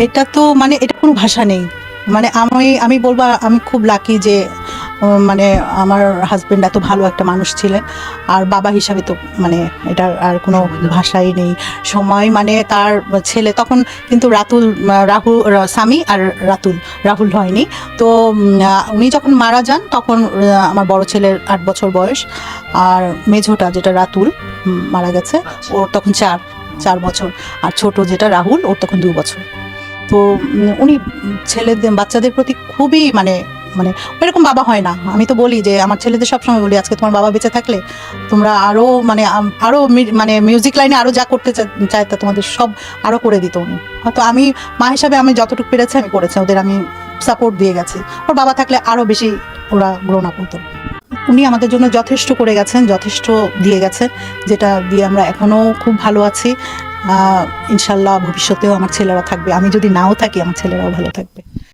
এটা তো মানে এটা কোনো ভাষা নেই। মানে আমি আমি বলবো আমি খুব লাকি যে মানে আমার হাজবেন্ড এত ভালো একটা মানুষ ছিলেন। আর বাবা হিসাবে তো মানে এটার আর কোনো ভাষাই নেই। সময় মানে তার ছেলে তখন কিন্তু রাহুল স্বামী আর রাহুল হয়নি। তো উনি যখন মারা যান তখন আমার বড় ছেলের 8 বছর বয়স, আর মেঝোটা যেটা রাতুল মারা গেছে, ওর তখন 4 বছর। আর ছোট যেটা রাহুল, ওর তখন 2 বছর। তো উনি ছেলেদের বাচ্চাদের প্রতি খুবই মানে মানে এরকম বাবা হয় না। আমি তো বলি যে আমার ছেলেদের সবসময় বলি, আজকে তোমার বাবা বেঁচে থাকলে তোমরা আরো মানে আরো মানে মিউজিক লাইনে আরো যা করতে চায় তা তোমাদের সব আরো করে দিত উনি। হয়তো আমি মা হিসাবে আমি যতটুকু পেরেছি আমি করেছি, ওদের আমি সাপোর্ট দিয়ে গেছি। ওর বাবা থাকলে আরো বেশি ওরা গ্রোন আপ হতো। উনি আমাদের জন্য যথেষ্ট করে গেছেন, যথেষ্ট দিয়ে গেছেন, যেটা দিয়ে আমরা এখনো খুব ভালো আছি। ইনশাল্লাহ ভবিষ্যতেও আমার ছেলেরা থাকবে, আমি যদি নাও থাকি আমার ছেলেরাও ভালো থাকবে।